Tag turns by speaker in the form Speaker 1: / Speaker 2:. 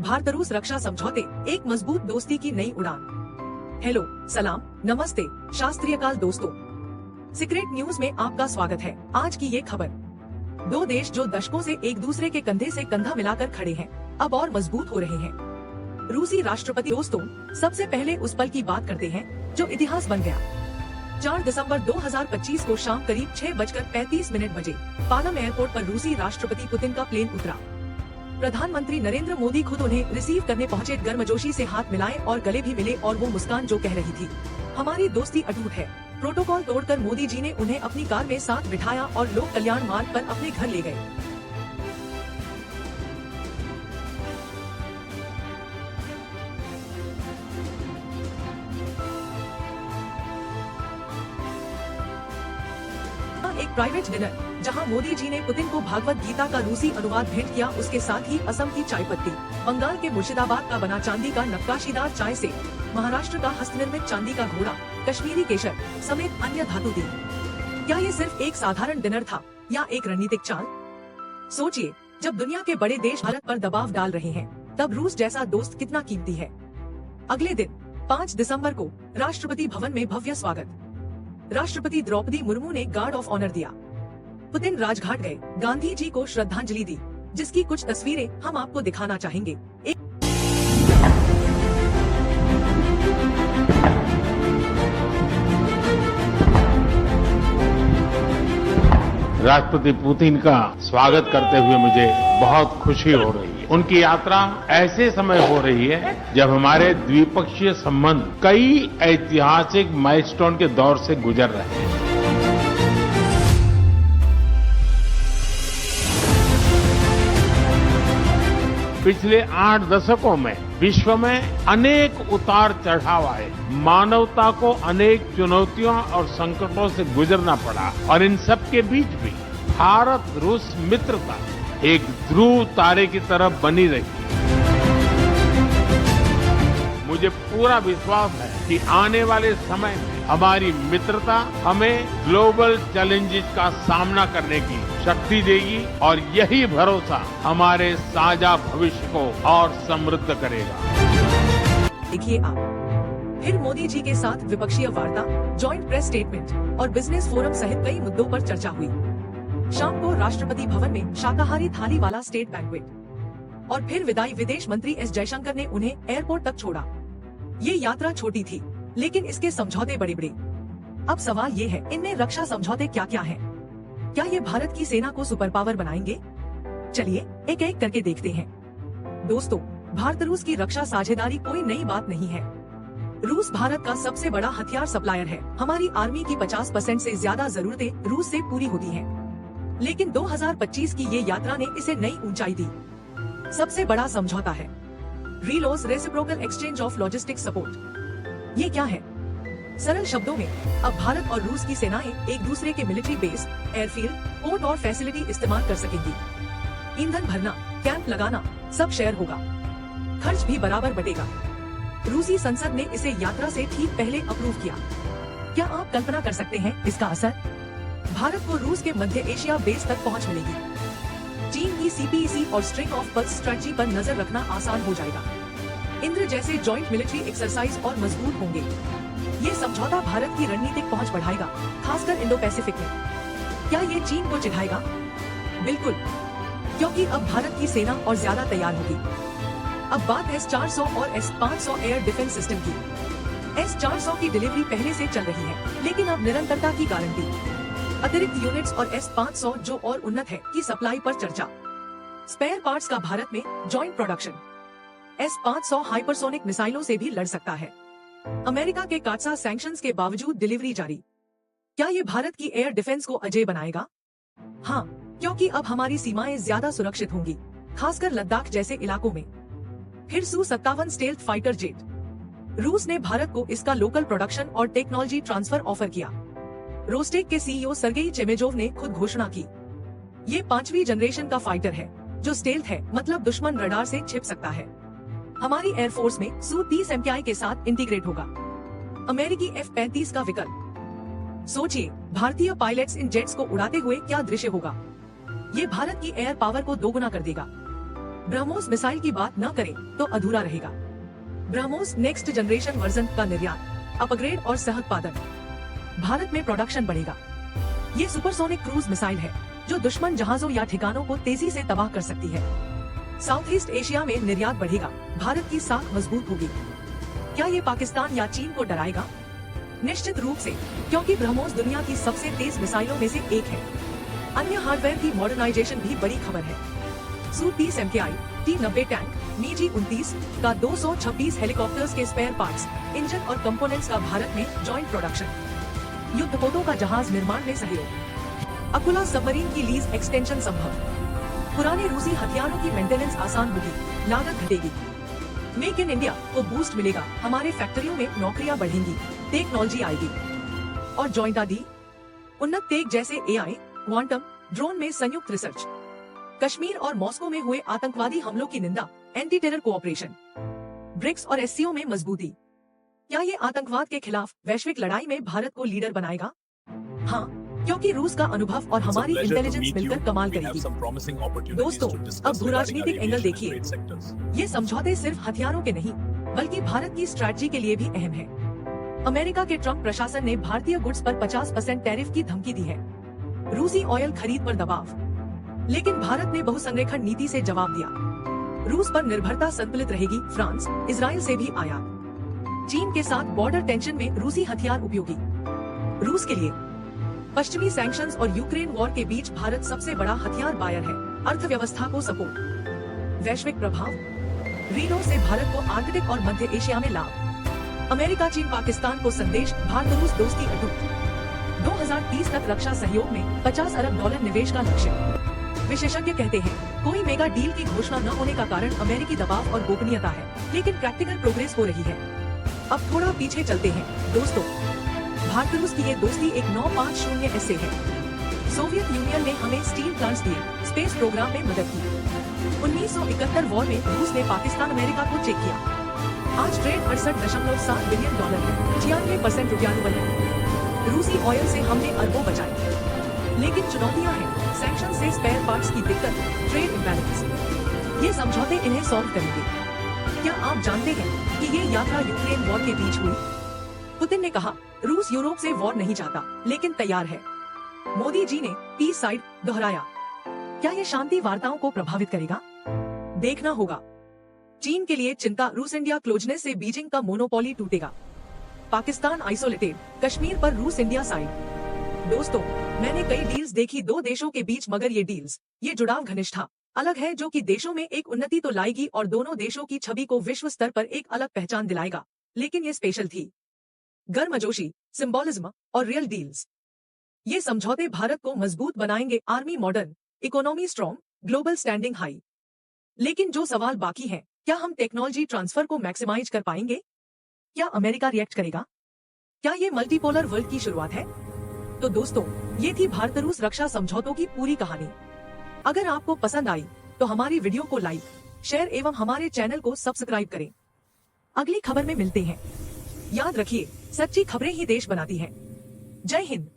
Speaker 1: भारत रूस रक्षा समझौते, एक मजबूत दोस्ती की नई उड़ान। हेलो, सलाम, नमस्ते, शास्त्रीय काल दोस्तों। सीक्रेट न्यूज में आपका स्वागत है। आज की ये खबर, दो देश जो दशकों से एक दूसरे के कंधे से कंधा मिलाकर खड़े हैं, अब और मजबूत हो रहे हैं। रूसी राष्ट्रपति दोस्तों, सबसे पहले उस पल की बात करते हैं जो इतिहास बन गया। 4 दिसंबर 2025 को शाम करीब 6:35 बजे पालम एयरपोर्ट पर रूसी राष्ट्रपति पुतिन का प्लेन उतरा। प्रधानमंत्री नरेंद्र मोदी खुद उन्हें रिसीव करने पहुंचे, गर्मजोशी से हाथ मिलाए और गले भी मिले, और वो मुस्कान जो कह रही थी, हमारी दोस्ती अटूट है। प्रोटोकॉल तोड़कर मोदी जी ने उन्हें अपनी कार में साथ बिठाया और लोक कल्याण मार्ग पर अपने घर ले गए। एक प्राइवेट डिनर जहां मोदी जी ने पुतिन को भागवत गीता का रूसी अनुवाद भेंट किया, उसके साथ ही असम की चाय पत्ती, बंगाल के मुर्शिदाबाद का बना चांदी का नक्काशीदार चाय से, महाराष्ट्र का हस्तनिर्मित चांदी का घोड़ा, कश्मीरी केसर समेत अन्य धातु दी। क्या ये सिर्फ एक साधारण डिनर था या एक रणनीतिक चाल? सोचिए, जब दुनिया के बड़े देश भारत पर दबाव डाल रहे हैं, तब रूस जैसा दोस्त कितना कीमती है। अगले दिन 5 दिसंबर को राष्ट्रपति भवन में भव्य स्वागत। राष्ट्रपति द्रौपदी मुर्मू ने गार्ड ऑफ ऑनर दिया। पुतिन राजघाट गए, गांधी जी को श्रद्धांजलि दी, जिसकी कुछ तस्वीरें हम आपको दिखाना चाहेंगे।
Speaker 2: राष्ट्रपति पुतिन का स्वागत करते हुए मुझे बहुत खुशी हो रही है। उनकी यात्रा ऐसे समय हो रही है जब हमारे द्विपक्षीय संबंध कई ऐतिहासिक माइलस्टोन के दौर से गुजर रहे हैं। पिछले 8 दशकों में विश्व में अनेक उतार चढ़ाव आए, मानवता को अनेक चुनौतियों और संकटों से गुजरना पड़ा, और इन सब के बीच भी भारत रूस मित्रता एक ध्रुव तारे की तरफ बनी रही। मुझे पूरा विश्वास है कि आने वाले समय में हमारी मित्रता हमें ग्लोबल चैलेंजेस का सामना करने की शक्ति देगी, और यही भरोसा हमारे साझा भविष्य को और समृद्ध करेगा।
Speaker 1: देखिए आप, फिर मोदी जी के साथ विपक्षीय वार्ता, जॉइंट प्रेस स्टेटमेंट और बिजनेस फोरम सहित कई मुद्दों पर चर्चा हुई। शाम को राष्ट्रपति भवन में शाकाहारी थाली वाला स्टेट बैंक्वेट, और फिर विदाई। विदेश मंत्री एस जयशंकर ने उन्हें एयरपोर्ट तक छोड़ा। ये यात्रा छोटी थी, लेकिन इसके समझौते बड़े बड़े। अब सवाल ये है, इनमें रक्षा समझौते क्या क्या हैं? क्या ये भारत की सेना को सुपर पावर बनाएंगे? चलिए एक एक करके देखते हैं। दोस्तों, भारत रूस की रक्षा साझेदारी कोई नई बात नहीं है। रूस भारत का सबसे बड़ा हथियार सप्लायर है। हमारी आर्मी की 50% से ज्यादा जरूरतें रूस से पूरी होती हैं। लेकिन 2025 की ये यात्रा ने इसे नई ऊंचाई दी। सबसे बड़ा समझौता है RELOS reciprocal exchange of logistic support. ये क्या है? सरल शब्दों में, अब भारत और रूस की सेनाएं एक दूसरे के मिलिट्री बेस, एयरफील्ड, पोर्ट और फैसिलिटी इस्तेमाल कर सकेंगी। ईंधन भरना, कैंप लगाना, सब शेयर होगा। खर्च भी बराबर बटेगा। रूसी संसद ने इसे यात्रा से ठीक पहले अप्रूव किया। क्या आप कल्पना कर सकते हैं इसका असर? भारत को रूस के मध्य एशिया बेस तक पहुंच मिलेगी। चीन की CPEC और स्ट्रिंग ऑफ पर्ल्स स्ट्रेटजी पर नजर रखना आसान हो जाएगा। इंद्र जैसे जॉइंट मिलिट्री एक्सरसाइज और मजबूत होंगे। ये समझौता भारत की रणनीतिक पहुंच बढ़ाएगा, खासकर इंडो पैसिफिक में। क्या ये चीन को चिढ़ाएगा? बिल्कुल, क्योंकि अब भारत की सेना और ज्यादा तैयार होगी। अब बात S-400 और S-500 एयर डिफेंस सिस्टम की। S-400 की डिलीवरी पहले से चल रही है, लेकिन अब निरंतरता की गारंटी, अतिरिक्त यूनिट्स और S-500 जो और उन्नत है की सप्लाई पर चर्चा। स्पेयर पार्ट्स का भारत में जॉइंट प्रोडक्शन। S-500 हाइपरसोनिक मिसाइलों से भी लड़ सकता है। अमेरिका के काटसा सैंक्शंस के बावजूद डिलीवरी जारी। क्या ये भारत की एयर डिफेंस को अजेय बनाएगा? हाँ, क्योंकि अब हमारी सीमाएं ज्यादा सुरक्षित होंगी, खासकर लद्दाख जैसे इलाकों में। फिर Su-57 स्टेल्थ फाइटर जेट। रूस ने भारत को इसका लोकल प्रोडक्शन और टेक्नोलॉजी ट्रांसफर ऑफर किया। रोस्टेक के CEO सर्गेई चेमेजोव ने खुद घोषणा की। ये 5वीं जनरेशन का फाइटर है, जो स्टेल्थ है, मतलब दुश्मन रडार से छिप सकता है। हमारी एयरफोर्स में Su-30 MKI के साथ इंटीग्रेट होगा। अमेरिकी F-35 का विकल्प। सोचिए, भारतीय पायलट्स इन जेट्स को उड़ाते हुए क्या दृश्य होगा। ये भारत की एयर पावर को दोगुना कर देगा। ब्रह्मोस मिसाइल की बात न करें तो अधूरा रहेगा। ब्रह्मोस नेक्स्ट जनरेशन वर्जन का निर्यात, अपग्रेड और सह उत्पादन भारत में प्रोडक्शन बढ़ेगा। ये सुपरसोनिक क्रूज मिसाइल है जो दुश्मन जहाजों या ठिकानों को तेजी से तबाह कर सकती है। साउथ ईस्ट एशिया में निर्यात बढ़ेगा, भारत की साख मजबूत होगी। क्या ये पाकिस्तान या चीन को डराएगा? निश्चित रूप से, क्योंकि ब्रह्मोस दुनिया की सबसे तेज मिसाइलों में से एक है। अन्य हार्डवेयर की मॉडर्नाइजेशन भी बड़ी खबर है। Su-30 MKI, T-90 tank, Mi-29 का 226 हेलीकॉप्टर्स के स्पेयर पार्ट्स, इंजन और कंपोनेंट्स का भारत में जॉइंट प्रोडक्शन। युद्धपोतों का जहाज निर्माण में सहयोग। अकुला सबमरीन की लीज एक्सटेंशन संभव। पुराने रूसी हथियारों की मेंटेनेंस आसान होगी, लागत घटेगी। मेक इन इंडिया को बूस्ट मिलेगा, हमारे फैक्ट्रियों में नौकरियां बढ़ेंगी, टेक्नोलॉजी आएगी। और जॉइंट आदि उन्नत टेक जैसे AI, क्वांटम, ड्रोन में संयुक्त रिसर्च। कश्मीर और मॉस्को में हुए आतंकवादी हमलों की निंदा, एंटी टेरर कोऑपरेशन। ब्रिक्स और SCO में मजबूती। क्या ये आतंकवाद के खिलाफ वैश्विक लड़ाई में भारत को लीडर बनाएगा? हाँ, क्योंकि रूस का अनुभव और हमारी इंटेलिजेंस मिलकर कमाल करेगी। दोस्तों, अब भूराजनीतिक एंगल देखिए। ये समझौते सिर्फ हथियारों के नहीं, बल्कि भारत की स्ट्रैटेजी के लिए भी अहम है। अमेरिका के ट्रंप प्रशासन ने भारतीय गुड्स पर 50% टैरिफ की धमकी दी है। रूसी ऑयल खरीद पर दबाव, लेकिन भारत ने बहुसंरेखण नीति से जवाब दिया। रूस पर निर्भरता संतुलित रहेगी, फ्रांस, इजराइल से भी आयात। चीन के साथ बॉर्डर टेंशन में रूसी हथियार उपयोगी। रूस के लिए पश्चिमी सैंक्शंस और यूक्रेन वॉर के बीच भारत सबसे बड़ा हथियार बायर है। अर्थव्यवस्था को सपोर्ट। वैश्विक प्रभाव, रीनो से भारत को आर्कटिक और मध्य एशिया में लाभ। अमेरिका चीन पाकिस्तान को संदेश, भारत रूस दोस्ती अटूट। 2030 तक रक्षा सहयोग में $50 अरब निवेश का लक्ष्य। विशेषज्ञ कहते हैं, कोई मेगा डील की घोषणा न होने का कारण अमेरिकी दबाव और गोपनीयता है, लेकिन प्रैक्टिकल प्रोग्रेस हो रही है। अब थोड़ा पीछे चलते हैं दोस्तों। भारत रूस की ये दोस्ती एक 950 से है। सोवियत यूनियन ने हमें स्टील प्लांट्स दिए, स्पेस प्रोग्राम में मदद की। 1971 वॉर में रूस ने पाकिस्तान अमेरिका को चेक किया। आज ट्रेड $68.7 बिलियन है, 96% रुपयानुबल है। रूसी ऑयल से हमने अरबों बचाए, लेकिन चुनौतियां हैं, सैंक्शन से स्पेयर पार्ट्स की दिक्कत, ट्रेड इम्बैलेंस। ये समझौते इन्हें सॉल्व करेंगे। क्या आप जानते हैं कि ये यात्रा यूक्रेन वॉर के बीच हुई? पुतिन ने कहा, रूस यूरोप से वॉर नहीं चाहता, लेकिन तैयार है। मोदी जी ने पीस साइड दोहराया। क्या ये शांति वार्ताओं को प्रभावित करेगा? देखना होगा। चीन के लिए चिंता, रूस इंडिया क्लोजनेस से बीजिंग का मोनोपोली टूटेगा। पाकिस्तान आइसोलेटेड, कश्मीर पर रूस इंडिया साइड। दोस्तों, मैंने कई डील्स देखी दो देशों के बीच, मगर ये जुड़ाव घनिष्ठ था। अलग है, जो कि देशों में एक उन्नति तो लाएगी और दोनों देशों की छवि को विश्व स्तर पर एक अलग पहचान दिलाएगा, लेकिन ये स्पेशल थी। गर्मजोशी, सिंबोलिज्म और रियल डील्स। ये समझौते भारत को मजबूत बनाएंगे, army modern, economy strong, global standing high. लेकिन जो सवाल बाकी है, क्या हम टेक्नोलॉजी ट्रांसफर को मैक्सिमाइज कर पाएंगे? क्या अमेरिका रिएक्ट करेगा? क्या ये मल्टीपोलर वर्ल्ड की शुरुआत है? तो दोस्तों, ये थी भारत रूस रक्षा समझौतों की पूरी कहानी। अगर आपको पसंद आई तो हमारी वीडियो को लाइक, शेयर एवं हमारे चैनल को सब्सक्राइब करें। अगली खबर में मिलते हैं। याद रखिए, सच्ची खबरें ही देश बनाती हैं। जय हिंद।